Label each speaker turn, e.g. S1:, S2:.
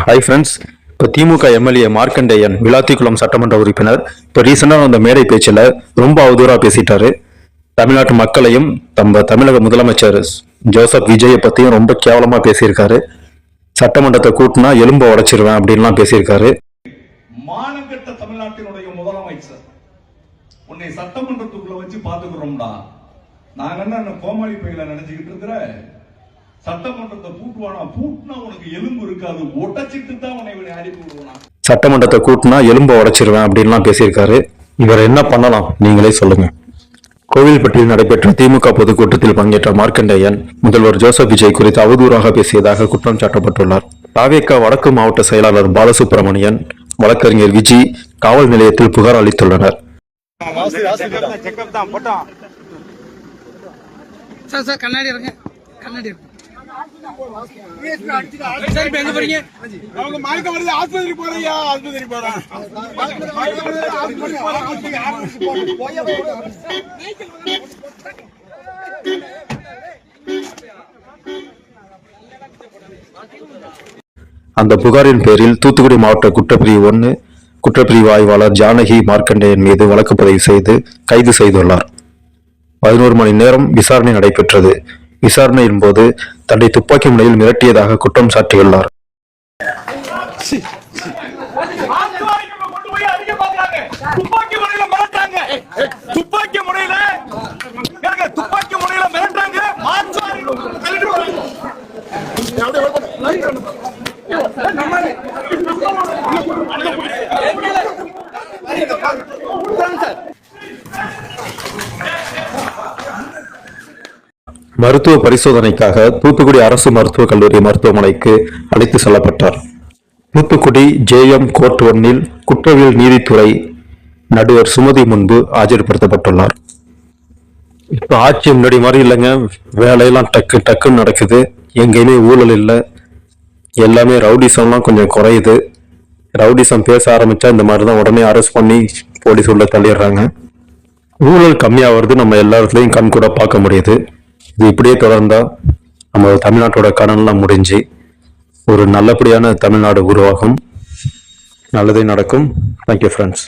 S1: Hi friends. இப்போ திமுக MLA Markandeyan Vilathikulam சட்டமன்ற உறுப்பினர் இப்போ ரீசெண்டாக அந்த மேடை பேச்சில் ரொம்ப அவதூறாக பேசிட்டாரு. தமிழ்நாட்டு மக்களையும் தமிழக முதலமைச்சர் ஜோசப் விஜயை பற்றியும் ரொம்ப கேவலமாக பேசியிருக்காரு. சட்டமன்றத்தை கூட்டினா எலும்பை உடைச்சிருவேன் அப்படின்லாம் பேசியிருக்காரு.
S2: மானங்கெட்ட தமிழ்நாட்டினுடைய முதலமைச்சர் உன்னை சட்டமன்றத்துக்குள்ள வச்சு பாத்துக்கிறோம்டா. நாங்க என்ன கோமாளி பையில நினைச்சுக்கிட்டு இருக்கிற சட்டமன்றத்தை பூட்டுவானா? பூட்டினா உனக்கு எலும்பு இருக்காது, உடைச்சிட்டு தான் உன்னை அனுப்பி விடுவானா.
S1: சட்டமன்றத்தை கூட்டினா எலும்பை உடைச்சிருவேன் அப்படின்லாம் பேசியிருக்காரு. இவர் என்ன பண்ணலாம் நீங்களே சொல்லுங்க. கோவில்பட்டியில் நடைபெற்ற திமுக பொதுக்கூட்டத்தில் பங்கேற்ற மார்க்கண்டேயன் முதல்வர் ஜோசப் விஜய் குறித்து அவதூறாக பேசியதாக குற்றம் சாட்டப்பட்டுள்ளார். தாவேகா வடக்கு மாவட்ட செயலாளர் பாலசுப்ரமணியன், வழக்கறிஞர் விஜி காவல் நிலையத்தில் புகார் அளித்துள்ளனர். அந்த புகாரின் பேரில் தூத்துக்குடி மாவட்ட குற்றப்பிரிவு 1 குற்றப்பிரிவு ஆய்வாளர் ஜானகி மார்க்கண்டேயன் மீது வழக்கு பதிவு செய்து கைது செய்துள்ளார். 11 மணி நேரம் விசாரணை நடைபெற்றது. விசாரணையின் போது தன்னை துப்பாக்கி முனையில் மிரட்டியதாக குற்றம் சாட்டியுள்ளார். மருத்துவ பரிசோதனைக்காக தூத்துக்குடி அரசு மருத்துவக் கல்லூரி மருத்துவமனைக்கு அழைத்து செல்லப்பட்டார். தூத்துக்குடி JM கோர்ட் 1 குற்றவியல் நீதித்துறை நடுவர் சுமதி முன்பு ஆஜர்படுத்தப்பட்டுள்ளார். இப்ப ஆட்சி முன்னாடி மாதிரி இல்லைங்க. வேலையெல்லாம் டக்குன்னு நடக்குது. எங்கேயுமே ஊழல் இல்லை. எல்லாமே ரவுடிசம்லாம் கொஞ்சம் குறையுது. ரவுடிசம் பேச ஆரம்பிச்சா இந்த மாதிரிதான் உடனே அரெஸ்ட் பண்ணி போலீஸ் உள்ள தள்ளிடுறாங்க. ஊழல் கம்மியாகிறது நம்ம எல்லா இடத்துலையும் கண் கூட பார்க்க முடியுது. இது இப்படியே தொடர்ந்தா நம்ம தமிழ்நாட்டோட கடன்லாம் முடிஞ்சு ஒரு நல்லபடியான தமிழ்நாடு உருவாகும். நல்லதே நடக்கும். Thank you friends.